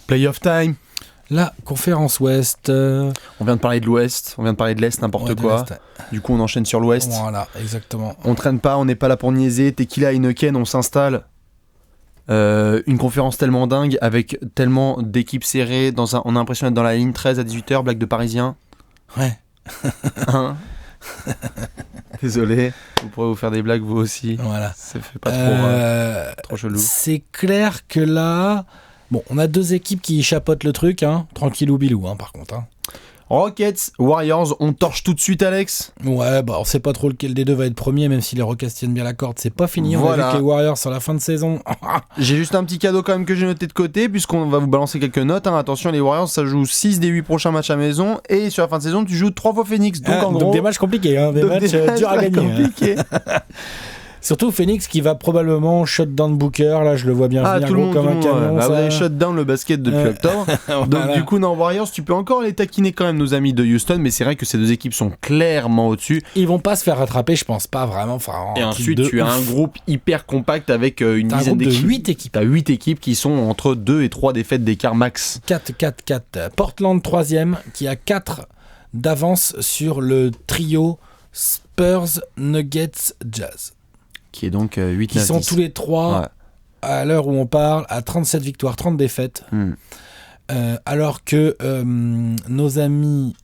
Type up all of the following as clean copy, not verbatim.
Playoff time. La conférence Ouest. On vient de parler de l'Ouest, on vient de parler de l'Est, n'importe quoi. Du coup, on enchaîne sur l'Ouest. Voilà, exactement. On traîne pas, on n'est pas là pour niaiser. Tequila, Heineken, on s'installe. Une conférence tellement dingue, avec tellement d'équipes serrées. On a l'impression d'être dans la ligne 13 à 18h, blague de Parisien. Ouais. Hein. Désolé, vous pourrez vous faire des blagues vous aussi. Voilà. Ça fait pas trop chelou. C'est clair que là... Bon, on a deux équipes qui chapeautent le truc, hein. Tranquillou bilou, hein, par contre. Hein. Rockets, Warriors, on torche tout de suite, Alex. Ouais, bah on sait pas trop lequel des deux va être premier, même si les Rockets tiennent bien la corde. C'est pas fini, on Voilà. a vu que les Warriors sur la fin de saison. J'ai juste un petit cadeau quand même que j'ai noté de côté, puisqu'on va vous balancer quelques notes. Hein. Attention, les Warriors, ça joue 6 des 8 prochains matchs à maison, et sur la fin de saison, tu joues 3 fois Phoenix. Donc en gros, donc des matchs compliqués, hein, des matchs durs à gagner. Compliqués. Surtout Phoenix qui va probablement shut down Booker, là je le vois bien venir tout le gros monde, comme un canon. Vous Ça... avez shut down le basket depuis octobre. Donc Voilà. du coup, dans Warriors, tu peux encore les taquiner quand même, nos amis de Houston, mais c'est vrai que ces deux équipes sont clairement au-dessus. Ils vont pas se faire rattraper, je pense pas vraiment. Enfin, Et ensuite, tu as un groupe hyper compact avec une dizaine d'équipes. 8 équipes. T'as 8 équipes qui sont entre 2 et 3 défaites d'écart max. 4. Portland 3ème qui a 4 d'avance sur le trio Spurs, Nuggets, Jazz. Qui est donc 8 Qui sont tous les 3, à l'heure où on parle, à 37 victoires, 30 défaites. Alors que nos amis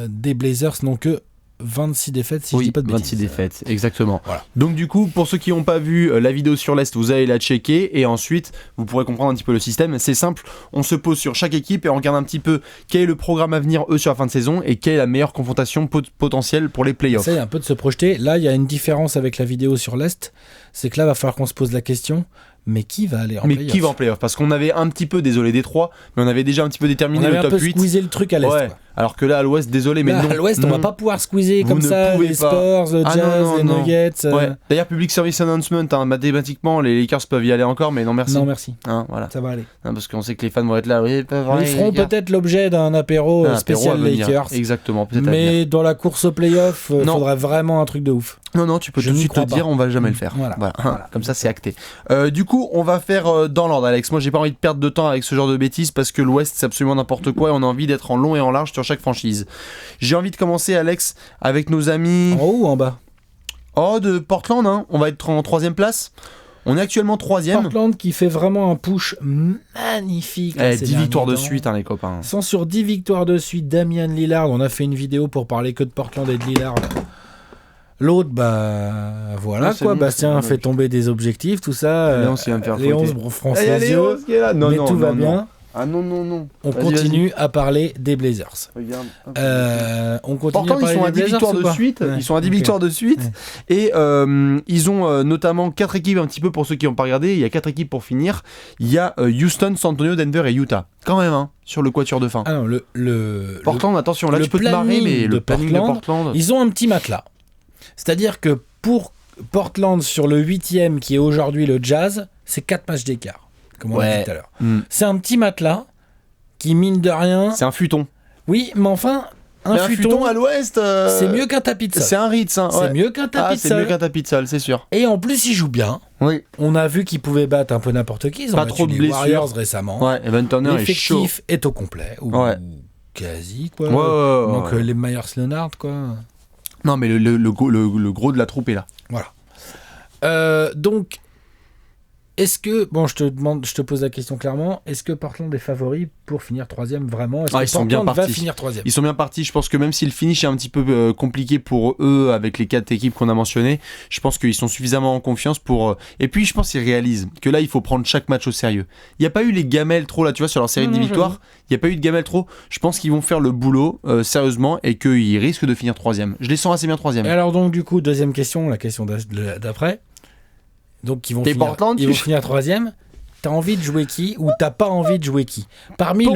des Blazers n'ont que 26 défaites, si je dis pas de bêtises. 26 défaites, exactement. Voilà. Donc du coup, pour ceux qui n'ont pas vu la vidéo sur l'Est, vous allez la checker et ensuite, vous pourrez comprendre un petit peu le système. C'est simple, on se pose sur chaque équipe et on regarde un petit peu quel est le programme à venir, eux, sur la fin de saison et quelle est la meilleure confrontation potentielle pour les playoffs. Ça y est, un peu de se projeter. Là, il y a une différence avec la vidéo sur l'Est, c'est que là, il va falloir qu'on se pose la question, mais qui va aller en playoff ? Mais qui va en playoff ? Parce qu'on avait un petit peu, désolé Détroit, mais on avait déjà un petit peu déterminé on avait le top un peu 8. squeezé le truc à l'Est. Ouais. Quoi. Alors que là, à l'Ouest, désolé, mais là, non. à l'Ouest, on va pas pouvoir squeezer Vous comme ne ça pouvez les pas. Spurs, le Ah, Jazz, non, les non. Nuggets. Ouais. D'ailleurs, Public Service Announcement, hein, mathématiquement, les Lakers peuvent y aller encore, mais non merci. Non, merci. Hein, voilà. Ça va aller. Hein, parce qu'on sait que les fans vont être là. Oui, Ils feront peut-être l'objet d'un apéro spécial Lakers. Exactement, peut-être. Mais dans la course au playoff, il faudrait vraiment un truc de ouf. Non, tu peux tout de suite te dire, on va jamais le faire. Voilà. Comme ça, c'est acté. Du coup, on va faire dans l'ordre, Alex. Moi, j'ai pas envie de perdre de temps avec ce genre de bêtises parce que l'Ouest, c'est absolument n'importe quoi et on a envie d'être en long et en large sur chaque franchise. J'ai envie de commencer, Alex, avec nos amis. En haut ou en bas ? De Portland, hein. On va être en 3ème place. On est actuellement 3ème. Portland qui fait vraiment un push magnifique. 10 victoires de suite, hein, les copains. 100 sur 10 victoires de suite. Damian Lillard, on a fait une vidéo pour parler que de Portland et de Lillard. L'autre, voilà quoi. Bastien fait tomber des objectifs, tout ça. Léon se fronce les yeux. Mais tout va bien. Ah non. On continue à parler des Blazers. Regarde. On continue Pourtant, à parler ils sont à des 10 Blazers victoires de suite. Ouais. Ils sont à 10 victoires de suite. Ouais. Et ils ont notamment 4 équipes, un petit peu pour ceux qui n'ont pas regardé. Il y a 4 équipes pour finir. Il y a Houston, San Antonio, Denver et Utah. Quand même, hein, sur le quatuor de fin. Ah non, Portland, attention, là tu peux te marrer, mais le planning de Portland. Ils ont un petit matelas. C'est-à-dire que pour Portland, sur le 8ème qui est aujourd'hui le Jazz, c'est 4 matchs d'écart, comme on l'a dit tout à l'heure. C'est un petit matelas qui, mine de rien... C'est un futon. Oui, mais enfin, un futon à l'Ouest... c'est mieux qu'un tapis de sol. C'est un Ritz. Hein, c'est mieux qu'un tapis de sol. C'est mieux qu'un tapis de sol, c'est sûr. Et en plus, ils jouent bien. Oui. On a vu qu'ils pouvaient battre un peu n'importe qui. Ils ont pas battu trop de les blessures. Warriors récemment. Ouais, Evan Turner est chaud. L'effectif est au complet. Ou quasi, quoi. Donc les Myers Leonard, quoi. Non, mais le gros de la troupe est là. Voilà. Donc, est-ce que, je te pose la question clairement, est-ce que Portland est favori pour finir 3ème vraiment ? Est-ce que ils sont bien Portland partis. va finir 3ème ? Ils sont bien partis. Je pense que même si le finish est un petit peu compliqué pour eux avec les 4 équipes qu'on a mentionnées, je pense qu'ils sont suffisamment en confiance pour. Et puis je pense qu'ils réalisent que là il faut prendre chaque match au sérieux. Il n'y a pas eu les gamelles trop là, tu vois, sur leur série de 10 victoires. Il n'y a pas eu de gamelles trop. Je pense qu'ils vont faire le boulot sérieusement et qu'ils risquent de finir 3ème. Je les sens assez bien 3ème. Et alors donc du coup, deuxième question, la question d'après. Donc ils vont finir 3ème. T'as envie de jouer qui ou t'as pas envie de jouer qui ? Parmi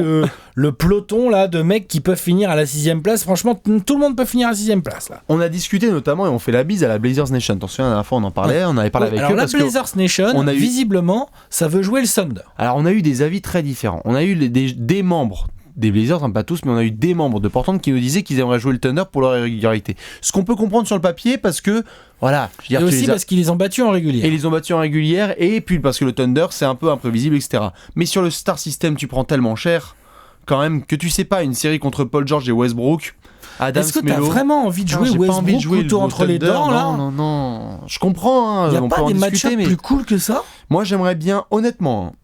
le peloton là de mecs qui peuvent finir à la 6ème place, franchement tout le monde peut finir à la 6ème place là. On a discuté notamment et on fait la bise à la Blazers Nation. Attention, la dernière fois on en parlait, on avait parlé avec eux. Alors la Blazers Nation, visiblement, ça veut jouer le Thunder. Alors on a eu des avis très différents. On a eu des membres des Blazers, pas tous, mais on a eu des membres de Portland qui nous disaient qu'ils aimeraient jouer le Thunder pour leur régularité. Ce qu'on peut comprendre sur le papier parce que, voilà. Et aussi parce qu'ils les ont battus en régulière. Et ils les ont battus en régulière, et puis parce que le Thunder, c'est un peu imprévisible, etc. Mais sur le Star System, tu prends tellement cher, quand même, que tu sais pas, une série contre Paul George et Westbrook. Est-ce que t'as vraiment envie de jouer Westbrook couteau entre les dents là ? Non. Je comprends. Il y a pas des match-ups plus cool que ça ? Moi, j'aimerais bien, honnêtement.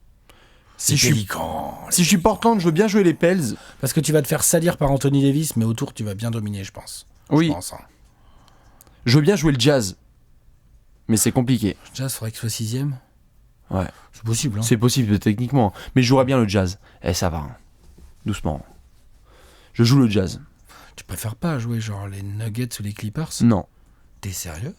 Si je suis Portland, je veux bien jouer les Pels. Parce que tu vas te faire salir par Anthony Davis, mais autour, tu vas bien dominer, je pense. Oui. Je veux bien jouer le Jazz. Mais c'est compliqué. Le Jazz, faudrait qu'il soit 6ème. Ouais. C'est possible. C'est possible, techniquement. Mais je jouerais bien le Jazz. Ça va. Doucement. Je joue le Jazz. Tu préfères pas jouer genre les Nuggets ou les Clippers ? Non. T'es sérieux ?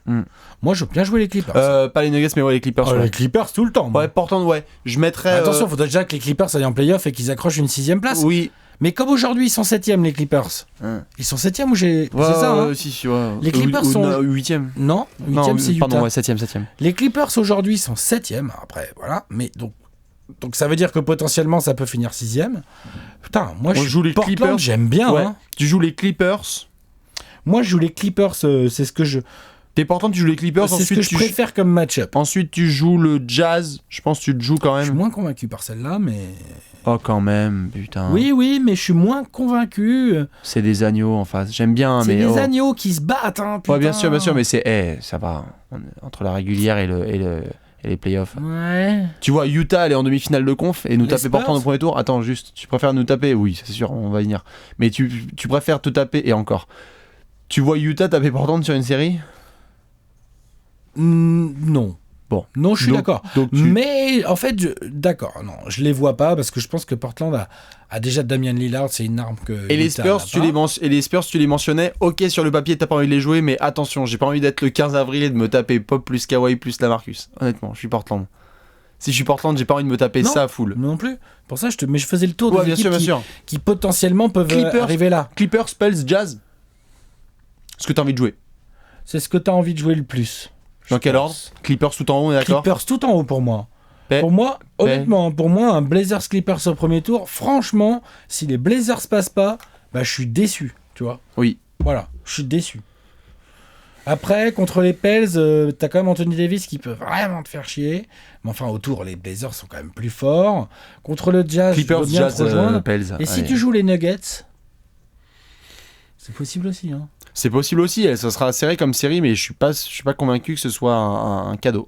Moi, je veux bien jouer les Clippers. Pas les Nuggets, mais les Clippers. Les Clippers tout le temps. Moi. Ouais, Portland, ouais. Je mettrais. Attention, faudrait déjà que les Clippers aillent en playoff et qu'ils accrochent une 6ème place. Oui. Mais comme aujourd'hui, ils sont 7ème, les Clippers. Ils sont 7ème ou j'ai. Ouais, c'est ça, hein si, ouais. Les Clippers sont. 8ème. Non, 8ème, c'est Utah. Pardon, ouais, 7ème. Les Clippers aujourd'hui sont 7ème. Après, voilà. Mais donc ça veut dire que potentiellement ça peut finir 6ème. Putain, moi je joue les Portland, Clippers. J'aime bien. Ouais. Hein. Tu joues les Clippers. Moi je joue les Clippers, c'est ce que je. T'es Portland, tu joues les Clippers. C'est ce que je préfère comme match-up. Ensuite tu joues le Jazz. Je pense que tu te joues quand même. Je suis moins convaincu par celle-là, mais. Oh quand même, putain. Oui, mais je suis moins convaincu. C'est des agneaux en face. J'aime bien, mais. C'est des agneaux qui se battent, hein, putain. Ouais, bien sûr, mais ça va. Entre la régulière et les playoffs. Ouais. Tu vois, Utah, elle est en demi-finale de conf et nous taper Portland au premier tour. Attends, juste, tu préfères nous taper ? Oui, c'est sûr, on va y venir. Mais tu préfères te taper, et encore. Tu vois Utah taper Portland sur une série ? Non. Bon. Non, je suis d'accord. Mais en fait, d'accord, non, je les vois pas parce que je pense que Portland a déjà Damian Lillard, c'est une arme que. Et les Spurs, tu les mentionnais. Ok, sur le papier, t'as pas envie de les jouer, mais attention, j'ai pas envie d'être le 15 avril et de me taper Pop plus Kawhi plus Lamarcus. Honnêtement, je suis Portland. Si je suis Portland, j'ai pas envie de me taper ça à full. Non plus. Pour ça, mais je faisais le tour des équipes qui potentiellement peuvent arriver là. Clippers, Pels, Jazz. Ce que t'as envie de jouer. C'est ce que t'as envie de jouer le plus. Dans quel ordre ? Clippers tout en haut, on est d'accord ? Clippers tout en haut pour moi. Honnêtement, pour moi, un Blazers Clippers au premier tour, franchement, si les Blazers passent pas, bah je suis déçu, tu vois. Oui. Voilà, je suis déçu. Après, contre les Pels, t'as quand même Anthony Davis qui peut vraiment te faire chier. Mais enfin, autour, les Blazers sont quand même plus forts. Contre le Jazz, Clippers, je veux bien te rejoindre. Pels. Et si tu joues les Nuggets, c'est possible aussi, hein. C'est possible aussi, ça sera serré comme série, mais je suis pas convaincu que ce soit un cadeau.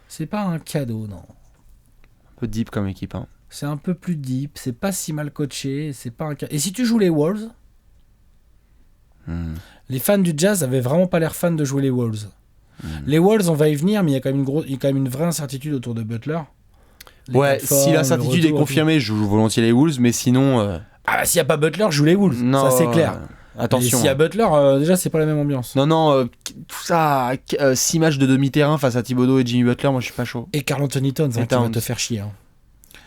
C'est pas un cadeau, non. Un peu deep comme équipe. Hein. C'est un peu plus deep, c'est pas si mal coaché, c'est pas un cadeau. Et si tu joues les Wolves, les fans du Jazz avaient vraiment pas l'air fans de jouer les Wolves. Les Wolves, on va y venir, mais il y a quand même une vraie incertitude autour de Butler. Si l'incertitude est confirmée, je joue volontiers les Wolves, mais sinon... s'il n'y a pas Butler, je joue les Wolves, ça c'est clair. Attention. S'il y a Butler, déjà c'est pas la même ambiance. Non, tout ça, 6 matchs de demi-terrain face à Thibodeau et Jimmy Butler, moi je suis pas chaud. Et Karl Anthony Towns, qui va te faire chier. Hein.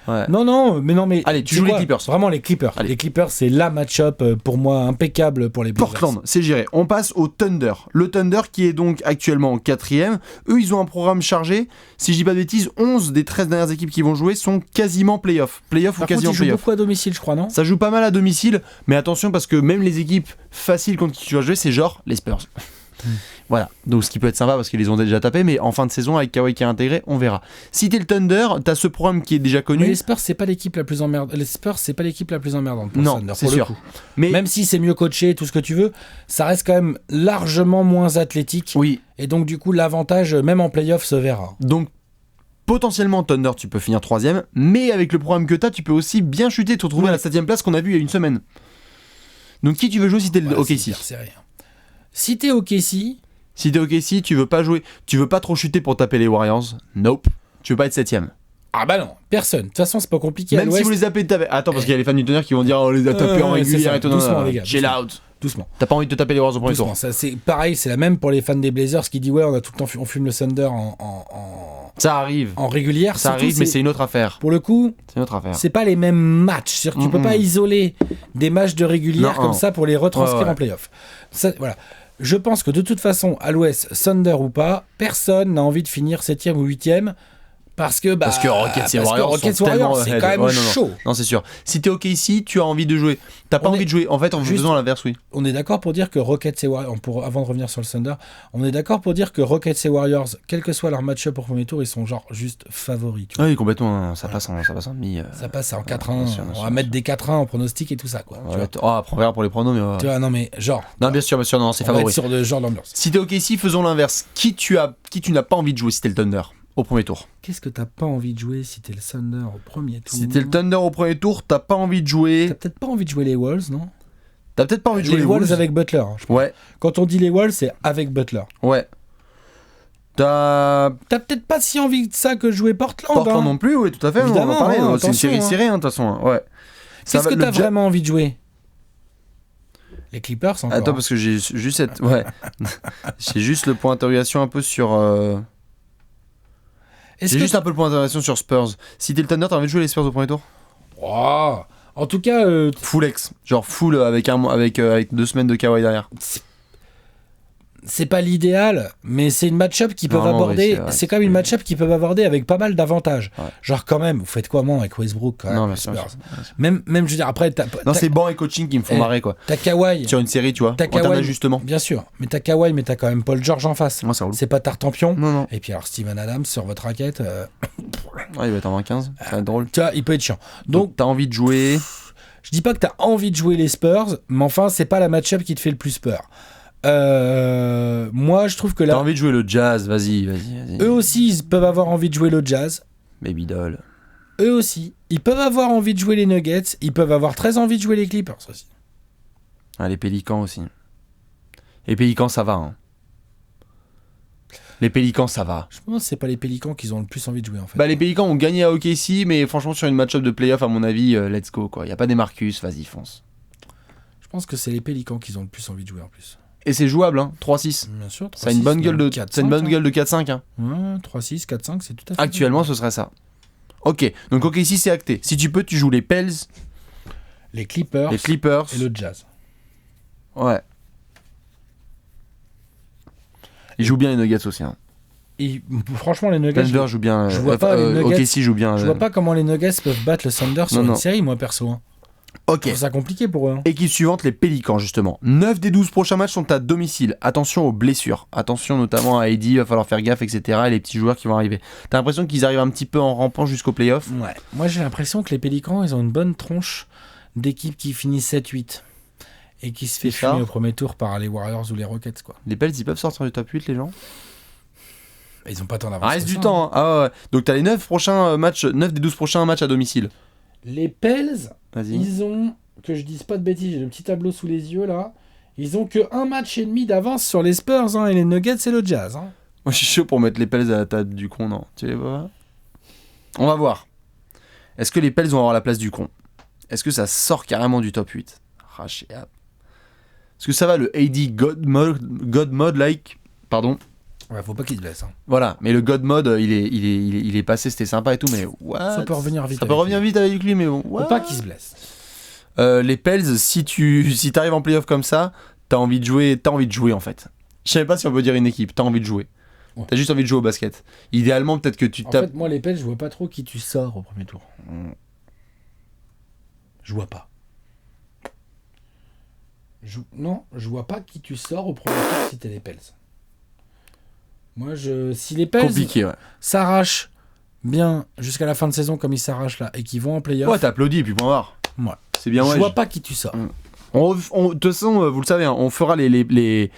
Ouais. Non, mais allez, tu joues les Clippers. Vraiment les Clippers. Allez. Les Clippers, c'est la match-up pour moi impeccable pour les Blazers. Portland, c'est géré. On passe au Thunder. Le Thunder qui est donc actuellement 4ème. Eux, ils ont un programme chargé. Si je dis pas de bêtises, 11 des 13 dernières équipes qui vont jouer sont quasiment playoff. Playoff ou quasiment playoff. Ils jouent beaucoup à domicile, je crois, non ? Ça joue pas mal à domicile, mais attention parce que même les équipes faciles contre qui tu vas jouer, c'est genre les Spurs. Voilà, donc ce qui peut être sympa parce qu'ils les ont déjà tapés, mais en fin de saison avec Kawhi qui est intégré, on verra. Si t'es le Thunder, t'as ce programme qui est déjà connu. Mais les Spurs, c'est pas l'équipe la plus emmerdante. Les Spurs, c'est pas l'équipe la plus emmerdante pour non, Thunder, c'est sûr. Mais même si c'est mieux coaché, tout ce que tu veux, ça reste quand même largement moins athlétique. Oui. Et donc du coup, l'avantage, même en playoff, se verra. Donc potentiellement Thunder, tu peux finir 3ème, mais avec le programme que t'as, tu peux aussi bien chuter, te retrouver à la 7ème place qu'on a vu il y a une semaine. Donc qui tu veux jouer si t'es le OKC ? Si t'es OKC. Si t'es OKC, tu veux pas jouer, tu veux pas trop chuter pour taper les Warriors. Nope. Tu veux pas être 7ème. Ah bah non, personne. De toute façon, c'est pas compliqué. Même si vous les appelez taper. Attends, parce qu'il y a les fans du Thunder qui vont dire on les a tapés en régulière et tout. Doucement, les gars. Chill out. Doucement. T'as pas envie de te taper les Warriors au premier tour. Ça, c'est pareil, c'est la même pour les fans des Blazers qui disent ouais, on a tout le temps on fume le Thunder ça arrive. En régulière. Ça arrive, mais c'est une autre affaire. Pour le coup, c'est une autre affaire. C'est pas les mêmes matchs. C'est-à-dire que tu peux pas isoler des matchs de régulière comme ça pour les retranscrire en playoff. Ça, voilà. Je pense que de toute façon, à l'Ouest, Thunder ou pas, personne n'a envie de finir 7ème ou 8ème Parce que Rockets et Warriors sont tellement c'est quand même chaud. Non, c'est sûr. Si t'es OKC, tu as envie de jouer. T'as pas envie de jouer. En fait, en faisant l'inverse, oui. On est d'accord pour dire que Rockets et Warriors, avant de revenir sur le Thunder, on est d'accord pour dire que Rockets et Warriors, quel que soit leur match-up au premier tour, ils sont genre juste favoris. Tu vois. Oui, complètement. Ça passe en demi. Ça passe en 4-1. On va mettre des 4-1 en pronostic et tout ça, quoi. Après, on verra pour les pronos, mais. Tu vois, non, mais genre. Non, bien sûr, non, c'est favori. On va être sur le genre d'ambiance. Si t'es OKC, faisons l'inverse. Qui tu n'as pas envie de jouer si t'es le Thunder au premier tour? Qu'est-ce que t'as pas envie de jouer si t'es le Thunder au premier tour? Si t'es le Thunder au premier tour, t'as pas envie de jouer. T'as peut-être pas envie de jouer les Wolves, non? T'as peut-être pas envie de jouer les Wolves avec Butler. Hein, je pense. Ouais. Quand on dit les Wolves, c'est avec Butler. Ouais. T'as peut-être pas si envie de ça que jouer Portland. Portland non plus, oui, tout à fait. Évidemment, on va parler, c'est une série serrée, de toute façon. Ouais. Qu'est-ce que t'as vraiment envie de jouer? Les Clippers encore. Attends, parce que j'ai juste j'ai juste le point d'interrogation un peu sur. J'ai juste un peu le point d'interrogation sur Spurs. Si t'es le Thunder, t'as envie de jouer les Spurs au premier tour? Wow. En tout cas, full X, genre full avec 2 semaines de Kawhi derrière. C'est pas l'idéal, mais c'est une match-up qu'ils peuvent aborder. Oui, c'est quand même une match-up qu'ils peuvent aborder avec pas mal d'avantages. Ouais. Genre quand même, vous faites quoi avec Westbrook quand même, non, les Spurs. Même je veux dire après. C'est banc et coaching qui me font marrer quoi. T'as Kawhi sur une série, tu vois. T'as Kawhi, justement. Bien sûr, mais t'as Kawhi, mais t'as quand même Paul George en face. Ouais, c'est pas Tartampion. Non. Et puis alors Steven Adams sur votre raquette. Ouais, il va être en 20-15. Ça va être drôle. Tu vois, il peut être chiant. Donc t'as envie de jouer. Je dis pas que t'as envie de jouer les Spurs, mais enfin c'est pas la match-up qui te fait le plus peur. Moi je trouve que là. T'as envie de jouer le Jazz, vas-y. Eux aussi ils peuvent avoir envie de jouer le Jazz. Baby doll. Eux aussi. Ils peuvent avoir envie de jouer les Nuggets. Ils peuvent avoir très envie de jouer les Clippers aussi. Ah, les Pélicans aussi. Les Pélicans ça va. Hein. Les Pélicans ça va. Je pense que c'est pas les Pélicans qui ont le plus envie de jouer en fait. Bah les Pélicans ont gagné à OKC, mais franchement sur une match-up de playoff à mon avis, let's go quoi. Y a pas des Marcus, vas-y fonce. Je pense que c'est les Pélicans qui ont le plus envie de jouer en plus. Et c'est jouable, hein, 3-6. Bien sûr, 3-6. Ça a une bonne gueule de 4-5. Hein. Ouais, 3-6, 4-5, c'est tout à fait. Actuellement, bien. Ce serait ça. Ok, donc OKC c'est acté. Si tu peux, tu joues les Pels, les Clippers et le Jazz. Ouais. Ils jouent bien les Nuggets aussi. Hein. Franchement, les Nuggets. Thunder joue bien. Je vois pas les Nuggets. OKC joue bien. Je vois pas comment les Nuggets peuvent battre le Thunder sur une série, moi perso. Hein. Ok. C'est compliqué pour eux. Hein. Équipe suivante, les Pélicans, justement. 9 des 12 prochains matchs sont à domicile. Attention aux blessures. Attention notamment à AD, il va falloir faire gaffe, etc. Et les petits joueurs qui vont arriver. T'as l'impression qu'ils arrivent un petit peu en rampant jusqu'au playoff? Ouais. Moi, j'ai l'impression que les Pélicans, ils ont une bonne tronche d'équipes qui finissent 7-8. Et qui se fait fumer au premier tour par les Warriors ou les Rockets, quoi. Les Pels, ils peuvent sortir du top 8, les gens? Ils ont pas tant d'avance. Reste du temps. Hein. Ah ouais. Donc t'as les 9 des 12 prochains matchs à domicile. Les Pels, ils ont, que je dise pas de bêtises, j'ai le petit tableau sous les yeux là, ils ont que 1 match et demi d'avance sur les Spurs, hein, et les Nuggets c'est le Jazz. Hein. Moi je suis chaud pour mettre les Pels à la table du con, non? Tu les vois? On va voir. Est-ce que les Pels vont avoir la place du con? Est-ce que ça sort carrément du top 8? Est-ce que ça va le AD God mode like? Pardon. Ouais, faut pas qu'il se blesse. Hein. Voilà, mais le God mode, il est passé, c'était sympa et tout, mais what? Ça peut revenir vite. Ça peut revenir vite avec lui, mais bon. Faut pas qu'il se blesse. Les Pels, si t'arrives en playoff comme ça, t'as envie de jouer en fait. Je savais pas si on peut dire une équipe, t'as envie de jouer. Ouais. T'as juste envie de jouer au basket. Idéalement, peut-être que tu tapes. En fait, moi, les Pels, je vois pas trop qui tu sors au premier tour. Je vois pas. Non, je vois pas qui tu sors au premier tour si t'es les Pels. Moi, si les Pels s'arrachent bien jusqu'à la fin de saison comme ils s'arrachent là et qu'ils vont en play-off... Ouais, t'applaudis et puis point barre. Ouais. C'est bien. Je vois pas qui tu sors. De toute façon, vous le savez, hein, on fera les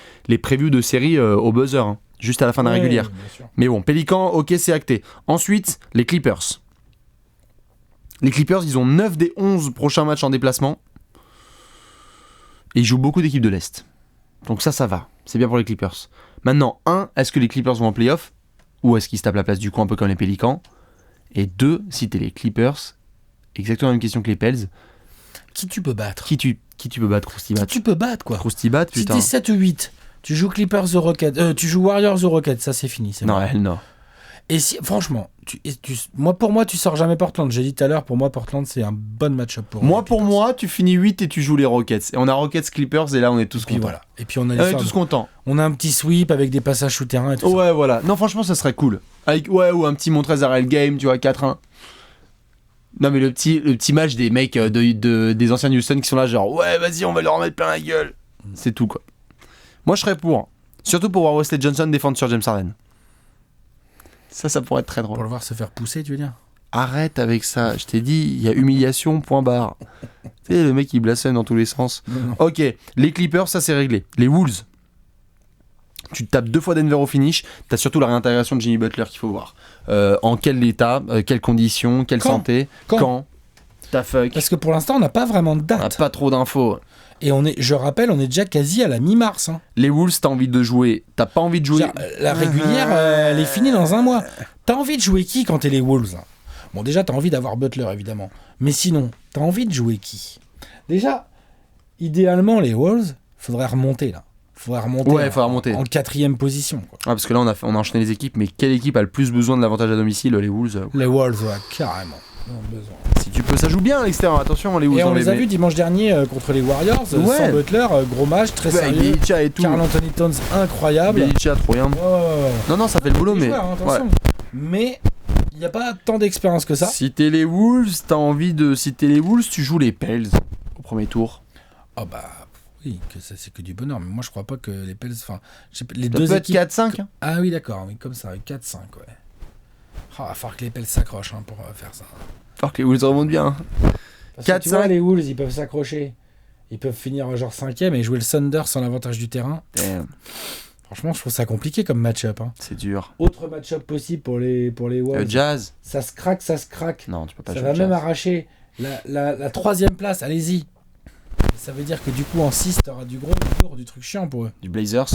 previews de série au buzzer, hein, juste à la fin de la régulière. Mais bon, Pélicans, ok, c'est acté. Ensuite, les Clippers. Les Clippers, ils ont 9 des 11 prochains matchs en déplacement. Et ils jouent beaucoup d'équipes de l'Est. Donc ça va. C'est bien pour les Clippers. Maintenant, 1, est-ce que les Clippers vont en playoff? Ou est-ce qu'ils se tapent la place du coup un peu comme les Pélicans? Et 2, si t'es les Clippers, exactement la même question que les Pels. Qui tu peux battre? Qui tu peux battre, Croustibat? Qui tu peux battre, quoi? Croustibat, putain. Si t'es 7-8, tu joues Clippers aux Rockets, tu joues Warriors aux Rockets, ça c'est fini. Non, non. Et si, franchement, pour moi, tu sors jamais Portland. J'ai dit tout à l'heure, pour moi, Portland, c'est un bon match-up pour moi, tu finis 8 et tu joues les Rockets. Et on a Rockets Clippers et là, on est tous contents. Voilà. Et puis, on est tous contents. On a un petit sweep avec des passages souterrains et tout ça. Ouais, voilà. Non, franchement, ça serait cool. Ou un petit Montrezl Harrell game, tu vois, 4-1. Non, mais le petit match des mecs des anciens Houston qui sont là, genre, ouais, vas-y, on va leur mettre plein la gueule. C'est tout, quoi. Moi, je serais pour. Surtout pour voir Wesley Johnson défendre sur James Harden. Ça pourrait être très drôle. Pour le voir se faire pousser, tu veux dire ? Arrête avec ça. Je t'ai dit, il y a humiliation, point barre. Tu sais, le mec, il blasphème dans tous les sens. Non. Ok, les Clippers, ça, c'est réglé. Les Wolves. Tu te tapes 2 fois Denver au finish. T'as surtout la réintégration de Jimmy Butler qu'il faut voir. En quel état, quelles conditions, quelle santé, quand t'as fuck. Parce que pour l'instant, on n'a pas vraiment de date. On n'a pas trop d'infos. Et je rappelle, on est déjà quasi à la mi-mars. Hein. Les Wolves, t'as envie de jouer. T'as pas envie de jouer. Genre, la régulière, elle est finie dans un mois. T'as envie de jouer qui quand t'es les Wolves ? Bon, déjà, t'as envie d'avoir Butler, évidemment. Mais sinon, t'as envie de jouer qui ? Déjà, idéalement, les Wolves, faudrait remonter là. Faudrait remonter en 4e position. Quoi. Ah, parce que là, on a enchaîné les équipes, mais quelle équipe a le plus besoin de l'avantage à domicile ? Les Wolves. Les Wolves, ouais, carrément. Si tu peux, ça joue bien à l'extérieur. Attention, les Wolves. Et on les a vus dimanche dernier contre les Warriors, sans Butler, gros match, très sérieux. Belichick et tout. Karl Anthony Towns, incroyable. Belichick, trop bien. Non, ça fait le boulot, mais. Joueurs, attention. Ouais. Mais il n'y a pas tant d'expérience que ça. Si t'es les Wolves, tu joues les Pels au premier tour. Ah bah. Oui, que ça c'est que du bonheur, mais moi je crois pas que les Pels. Enfin, les ça deux peut équipes. Être 4-5 hein. Ah oui, d'accord, mais comme ça, 4-5, ouais. Il va falloir que les Pels s'accrochent pour faire ça. Il va falloir que les Wolves remontent bien. 4-5. Tu vois, les Wolves, ils peuvent s'accrocher. Ils peuvent finir genre 5e et jouer le Thunder sans l'avantage du terrain. Damn. Franchement, je trouve ça compliqué comme match-up. Hein. C'est dur. Autre match-up possible pour les Wolves. Le Jazz. Ça se craque. Non, tu peux pas ça jouer. Ça va même arracher la 3e place. Allez-y. Ça veut dire que du coup en 6 t'auras du lourd, du truc chiant pour eux. Du Blazers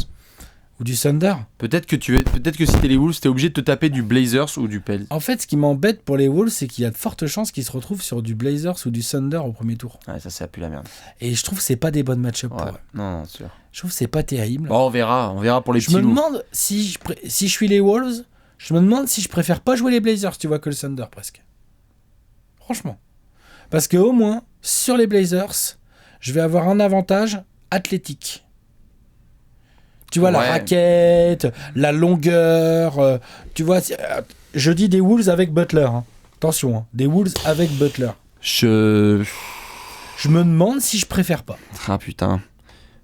ou du Thunder. Peut-être que si t'es les Wolves, t'es obligé de te taper du Blazers ou du Pels. En fait, ce qui m'embête pour les Wolves, c'est qu'il y a de fortes chances qu'ils se retrouvent sur du Blazers ou du Thunder au premier tour. Ouais, ça pue la merde. Et je trouve que c'est pas des bonnes match-up pour eux. Non, sûr. Je trouve que c'est pas terrible. Bon, on verra pour les petits loups. Je me demande si je suis les Wolves, je me demande si je préfère pas jouer les Blazers, tu vois, que le Thunder presque. Franchement. Parce que au moins, sur les Blazers, je vais avoir un avantage athlétique. Tu vois, la raquette, la longueur, tu vois, je dis des Wolves avec Butler. Hein. Attention, hein, des Wolves avec Butler. Je me demande si je préfère pas. Ah putain.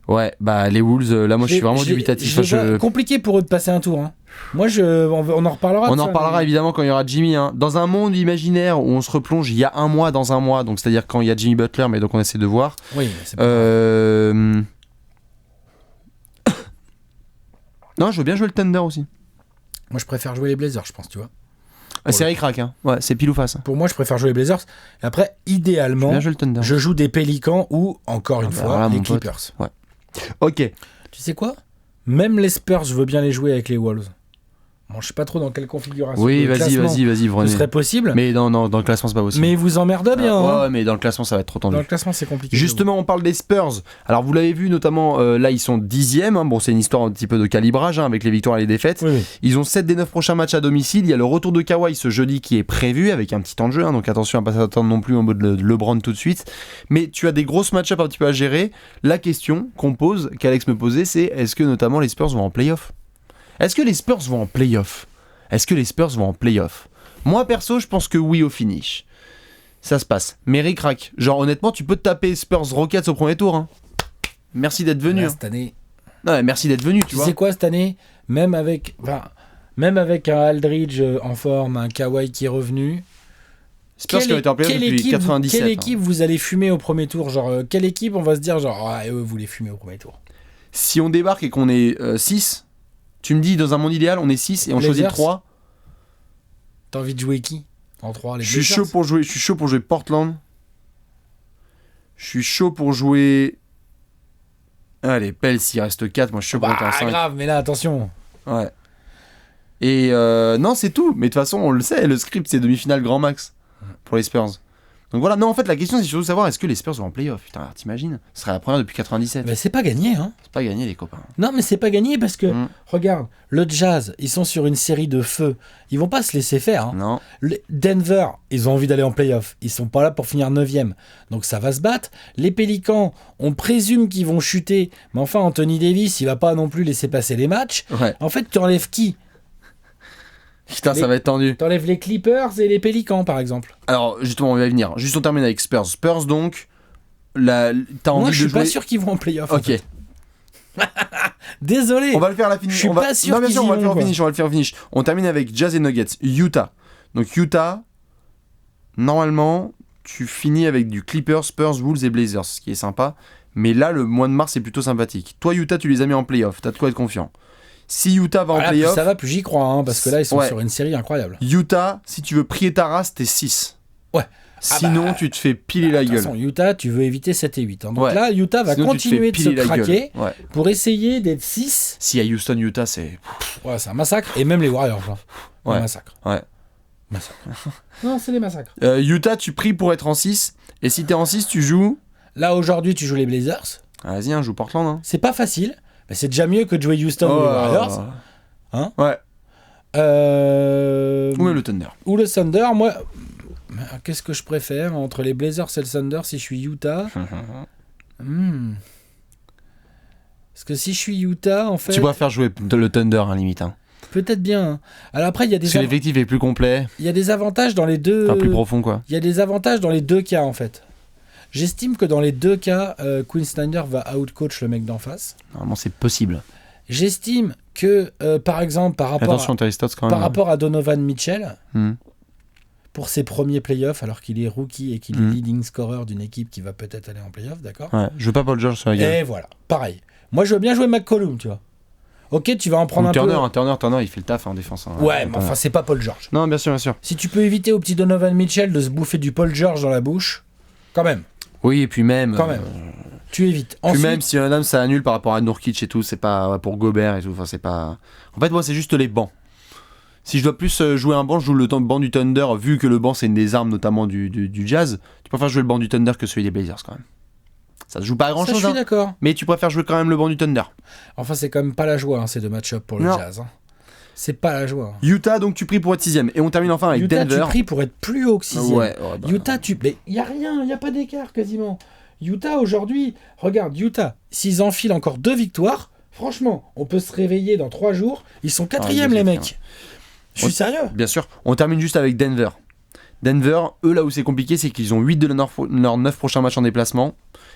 Ouais, bah les Wolves, là moi je suis vraiment dubitatif. Compliqué pour eux de passer un tour. Hein. Moi, on en reparlera. On en reparlera évidemment quand il y aura Jimmy. Hein. Dans un monde imaginaire où on se replonge il y a un mois dans un mois, donc c'est-à-dire quand il y a Jimmy Butler, mais donc on essaie de voir. Oui, c'est pas Non, je veux bien jouer le Thunder aussi. Moi, je préfère jouer les Blazers, je pense, tu vois. C'est ric-rac, hein. Ouais, c'est pile ou face. Pour moi, je préfère jouer les Blazers. Et après, idéalement, je joue des Pélicans ou, encore une fois, les Clippers. Ouais. Ok. Tu sais quoi ? Même les Spurs, je veux bien les jouer avec les Wolves. Bon, je sais pas trop dans quelle configuration. Oui, vas-y. Ce serait possible. Mais dans le classement, c'est pas possible. Mais ils vous emmerdent bien. Ouais, mais dans le classement, ça va être trop tendu. Dans le classement, c'est compliqué. Justement, on parle des Spurs. Alors, vous l'avez vu, notamment, là, ils sont 10e. Hein. Bon, c'est une histoire un petit peu de calibrage, hein, avec les victoires et les défaites. Oui. Ils ont 7 des 9 prochains matchs à domicile. Il y a le retour de Kawhi ce jeudi qui est prévu, avec un petit temps de jeu. Hein, donc, attention à pas s'attendre non plus en mode LeBron tout de suite. Mais tu as des grosses match-ups un petit peu à gérer. La question qu'on pose, qu'Alex me posait, c'est est-ce que, notamment, les Spurs vont en play-off ? Est-ce que les Spurs vont en play-off ? Moi, perso, je pense que oui au finish. Ça se passe. Mais ric-rac. Genre, honnêtement, tu peux te taper Spurs Rockets au premier tour. Hein. Merci d'être venu. Là, cette année... Non, merci d'être venu, tu vois. Tu sais quoi, cette année ? Même avec un Aldridge en forme, un Kawhi qui est revenu... Spurs qui ont été en play-off depuis 97. Quelle équipe vous allez fumer au premier tour ? Genre, quelle équipe on va se dire, genre, vous les fumez au premier tour ? Si on débarque et qu'on est 6... Tu me dis, dans un monde idéal, on est 6 et on choisit 3. T'as envie de jouer qui ? En 3, les Je suis chaud pour jouer Portland. Je suis chaud pour jouer... Allez, Pels, s'il reste 4, moi je suis chaud pour être en 5. Grave, mais là, attention. Ouais. Et non, c'est tout. Mais de toute façon, on le sait, le script, c'est demi-finale grand max pour les Spurs. Donc voilà, non, en fait, la question, c'est surtout de savoir est-ce que les Spurs vont en playoff. Putain, t'imagines ? Ce serait la première depuis 97. Mais c'est pas gagné, hein. C'est pas gagné, les copains. Non, mais c'est pas gagné parce que, regarde, le Jazz, ils sont sur une série de feux. Ils vont pas se laisser faire. Hein. Non. Denver, ils ont envie d'aller en playoff. Ils sont pas là pour finir 9e. Donc ça va se battre. Les Pélicans, on présume qu'ils vont chuter. Mais enfin, Anthony Davis, il va pas non plus laisser passer les matchs. Ouais. En fait, tu enlèves qui ? Putain, ça va être tendu. T'enlèves les Clippers et les Pélicans, par exemple. Alors, justement, on va y venir. Juste, on termine avec Spurs. Spurs, donc, t'as envie de jouer... Moi, je suis pas sûr qu'ils vont en playoff. Ok. En fait. Désolé. On va le faire à la finish. Je suis pas sûr non, bien sûr, qu'ils on va le faire vont, au finish. On va le faire au finish. On termine avec Jazz et Nuggets. Utah. Donc, Utah, normalement, tu finis avec du Clippers, Spurs, Wolves et Blazers, ce qui est sympa. Mais là, le mois de mars, c'est plutôt sympathique. Toi, Utah, tu les as mis en playoff. T'as de quoi être confiant. Si Utah va en playoff... Plus ça va, plus j'y crois, hein, parce que là, ils sont sur une série incroyable. Utah, si tu veux prier ta race, t'es 6. Ouais. Sinon, tu te fais piler la gueule. Utah, tu veux éviter 7 et 8. Hein. Donc là, Utah va continuer de se craquer pour essayer d'être 6. Si à Houston, Utah, c'est... Ouais, c'est un massacre. Et même les Warriors. Hein. Ouais. Un massacre. Ouais. Massacre. Non, c'est des massacres. Utah, tu pries pour être en 6. Et si t'es en 6, tu joues... Là, aujourd'hui, tu joues les Blazers. Ah, vas-y, joue Portland. Hein. C'est pas facile. Mais c'est déjà mieux que de jouer Houston ou les Warriors. Hein ouais. Ou même le Thunder. Ou le Thunder. Moi, qu'est-ce que je préfère entre les Blazers et le Thunder si je suis Utah Parce que si je suis Utah, en fait... Tu préfères jouer le Thunder, hein, limite. Hein. Peut-être bien. Hein. Alors après, il y a des... Parce que l'effectif est plus complet. Il y a des avantages dans les deux... Enfin, plus profond, quoi. Il y a des avantages dans les deux cas, en fait. J'estime que dans les deux cas, Quinn Snyder va outcoach le mec d'en face. Normalement, c'est possible. J'estime que, par exemple, par rapport à Donovan Mitchell, pour ses premiers playoffs, alors qu'il est rookie et qu'il est leading scorer d'une équipe qui va peut-être aller en playoff, d'accord ? Ouais, je veux pas Paul George sur la gueule. Et voilà, pareil. Moi, je veux bien jouer McCollum, tu vois. Ok, tu vas en prendre Turner, peu... Turner, il fait le taf en défense. Hein, ouais, mais enfin, c'est pas Paul George. Non, bien sûr, bien sûr. Si tu peux éviter au petit Donovan Mitchell de se bouffer du Paul George dans la bouche, quand même. Oui, et puis même... Quand même. Tu évites. Ensuite, puis même si un homme ça annule par rapport à Nurkic et tout, c'est pas pour Gobert et tout, enfin c'est pas... En fait, moi, c'est juste les bancs. Si je dois plus jouer un banc, je joue le banc du Thunder, vu que le banc, c'est une des armes notamment du Jazz. Tu préfères jouer le banc du Thunder que celui des Blazers, quand même. Ça se joue pas à grand-chose, je suis d'accord. Mais tu préfères jouer quand même le banc du Thunder. Enfin, c'est quand même pas la joie, hein, ces deux match-up pour le Jazz. Hein. C'est pas la joie. Hein. Utah, donc tu pries pour être 6ème. Et on termine enfin avec Utah, Denver. Utah, tu pries pour être plus haut que 6ème. Ouais, Utah, mais y a rien, y a pas d'écart quasiment. Utah, aujourd'hui, regarde, Utah, s'ils enfilent encore 2 victoires, franchement, on peut se réveiller dans 3 jours. Ils sont 4ème, les mecs. Je suis sérieux. Bien sûr. On termine juste avec Denver. Denver, eux, là où c'est compliqué, c'est qu'ils ont 8 de leurs 9 prochains matchs en déplacement.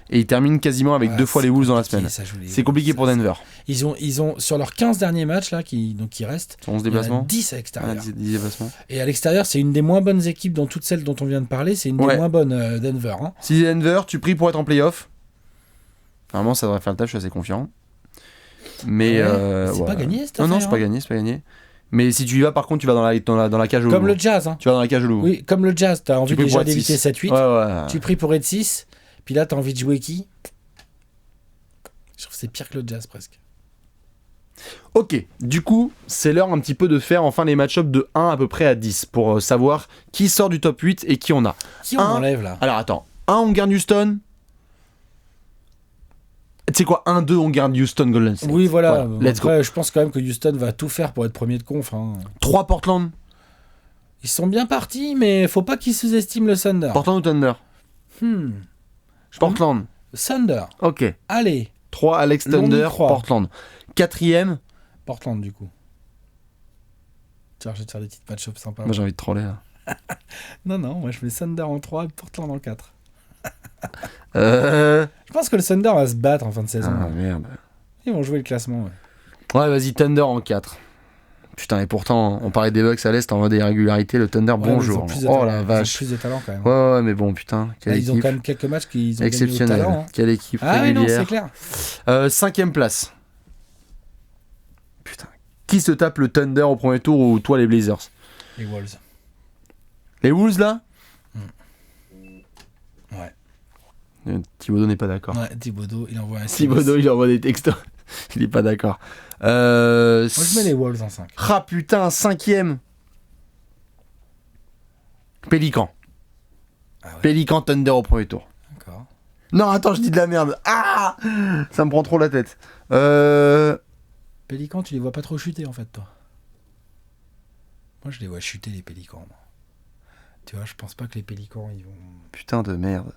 Et ils terminent quasiment avec 2 fois les Wolves dans la semaine. C'est compliqué pour Denver. Ils ont sur leurs 15 derniers matchs là, qui restent, 11 déplacements. 10 à l'extérieur. 10 déplacements. Et à l'extérieur, c'est une des moins bonnes équipes dans toutes celles dont on vient de parler. C'est une des moins bonnes, Denver. Hein. Si Denver, tu pries pour être en playoff. Normalement, ça devrait faire le taf, je suis assez confiant. Mais c'est pas gagné cette affaire. Non, c'est pas gagné. Mais si tu y vas, par contre, tu vas dans la cage au loup. Comme le Jazz. Hein. Tu vas dans la cage au loup. Oui, comme le Jazz. T'as envie déjà d'éviter 7-8. Ouais. Tu pries pour être 6. Puis là, t'as envie de jouer qui ? Je trouve que c'est pire que le Jazz, presque. Ok, du coup, c'est l'heure un petit peu de faire enfin les match-ups de 1 à peu près à 10 pour savoir qui sort du top 8 et qui on a. Qui on enlève là ? Alors attends, 1 on garde Houston. Tu sais quoi, 1-2 on garde Houston Golden State. Oui, voilà. Let's Après, go. je pense quand même que Houston va tout faire pour être premier de conf. Hein. 3 Portland. Ils sont bien partis, mais faut pas qu'ils sous-estiment le Thunder. Portland ou Thunder Portland. Thunder. Ok. Allez. 3 Alex Thunder, Portland. 4ème. Portland, du coup. Tiens, je vais te faire des petites match-ups sympas. Moi, j'ai envie de troller. Là. non, moi, je mets Thunder en 3 et Portland en 4. Je pense que le Thunder va se battre en fin de saison. Ah, merde. Ils vont jouer le classement. Ouais, vas-y, Thunder en 4. Putain, et pourtant, on parlait des Bucks à l'Est en mode irrégularité. Le Thunder, bonjour. Oh la vache. Ils ont plus de talent quand même. Ouais, mais bon, putain. Là, ils ont quand même quelques matchs qu'ils ont exceptionnel. Gagné au talent, hein. Quelle équipe. Ah oui, non, c'est clair. 5ème place. Putain. Qui se tape le Thunder au premier tour ou toi les Blazers ? Les Wolves. Les Wolves là ? Ouais. Thibodeau n'est pas d'accord. Ouais, Thibodeau, il envoie un SMS. Thibodeau, il envoie des textos. Il est pas d'accord. Moi, je mets les Wolves en 5. Ah putain, 5ème. Pélican. Ah ouais. Pélican Thunder au premier tour. D'accord. Non, attends, je dis de la merde. Ah, ça me prend trop la tête. Pélican, tu les vois pas trop chuter en fait, toi. Moi, je les vois chuter, les Pélicans. Moi. Tu vois, je pense pas que les Pélicans, ils vont... Putain de merde.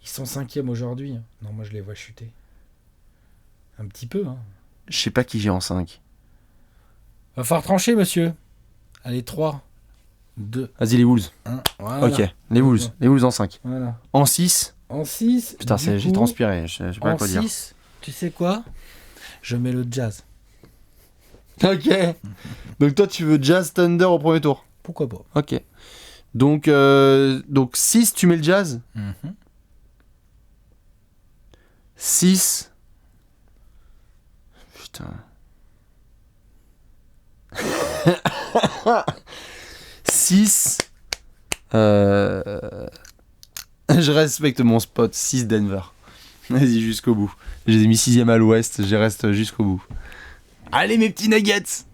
Ils sont 5e aujourd'hui. Non, moi, je les vois chuter. Un petit peu, hein. Je sais pas qui j'ai en 5. Va falloir trancher, monsieur. Allez, 3, 2... Vas-y, les Wolves. 1, voilà. Ok, les Wolves. Les Wolves en 5. Voilà. En 6. En 6... Putain, j'ai transpiré, je sais pas quoi dire. En 6, tu sais quoi? Je mets le Jazz. Ok. Donc toi, tu veux Jazz Thunder au premier tour? Pourquoi pas? Ok. Donc 6, tu mets le Jazz? 6. Putain. 6. Je respecte mon spot. 6 Denver. Vas-y, jusqu'au bout. Je les ai mis 6ème à l'ouest. Je reste jusqu'au bout. Allez, mes petits nuggets!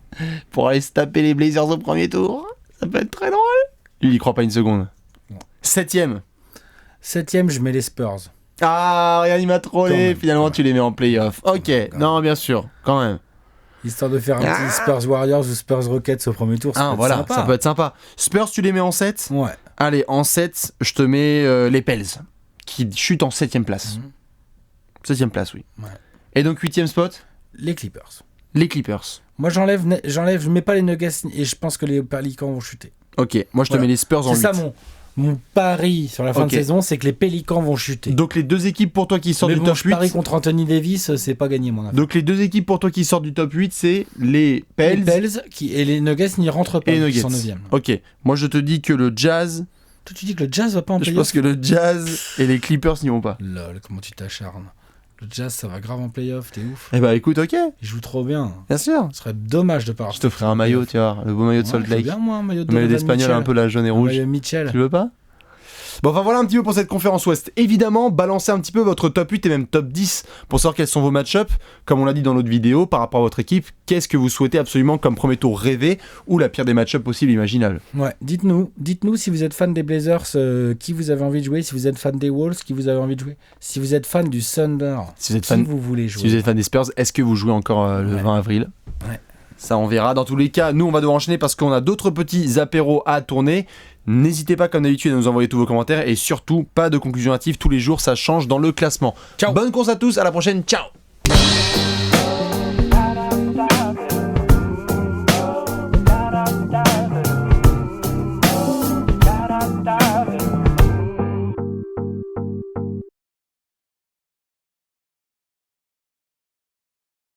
Pour aller se taper les Blazers au premier tour. Ça peut être très drôle. Lui, il y croit pas une seconde. 7ème. 7ème, je mets les Spurs. Ah, regarde, il m'a trollé. Finalement, tu les mets en playoff. Ok, non, bien sûr, quand même. Histoire de faire un petit Spurs Warriors ou Spurs Rockets au premier tour, ça peut être sympa. Ça peut être sympa. Spurs, tu les mets en 7? Ouais. Allez, en 7, je te mets les Pels, qui chutent en 7ème place. 7ème place, oui. Ouais. Et donc, 8ème spot? Les Clippers. Les Clippers. Moi, j'enlève, je mets pas les Nuggets et je pense que les Pelicans vont chuter. Ok, moi je te mets les Spurs en 8. C'est ça mon pari sur la fin de saison, c'est que les Pélicans vont chuter. Donc les deux équipes pour toi qui sortent du top 8. Je parie contre Anthony Davis, c'est pas gagné mon affaire. Donc les deux équipes pour toi qui sortent du top 8, c'est les Pels. Les Pels et les Nuggets n'y rentrent pas. Et les Nuggets. Sont 9e. Ok, moi je te dis que le Jazz. Toi tu dis que le Jazz va pas en playoff? Je pense que le Jazz et les Clippers n'y vont pas. Lol, comment tu t'acharnes. Le Jazz, ça va grave en playoff, t'es ouf. Eh bah écoute, ok. Il joue trop bien. Bien sûr. Ce serait dommage de pas. Je te ferai un maillot, tu vois, le beau maillot de Salt Lake. Bien, moi, un maillot d'Espagnol, un peu la jaune et rouge. Maillot Mitchell. Tu veux pas? Bon, enfin voilà un petit peu pour cette conférence Ouest. Évidemment, balancez un petit peu votre top 8 et même top 10 pour savoir quels sont vos match-ups. Comme on l'a dit dans notre vidéo, par rapport à votre équipe, qu'est-ce que vous souhaitez absolument comme premier tour rêvé ou la pire des match-ups possibles imaginables. Ouais, dites-nous si vous êtes fan des Blazers, qui vous avez envie de jouer, si vous êtes fan des Wolves, qui vous avez envie de jouer, si vous êtes fan du Thunder, si vous êtes fan, vous voulez jouer. Si vous êtes fan des Spurs, est-ce que vous jouez encore le 20 avril? Ouais. Ça, on verra. Dans tous les cas, nous, on va devoir enchaîner parce qu'on a d'autres petits apéros à tourner. N'hésitez pas, comme d'habitude, à nous envoyer tous vos commentaires. Et surtout, pas de conclusion hâtive. Tous les jours, ça change dans le classement. Ciao. Bonne course à tous. À la prochaine. Ciao.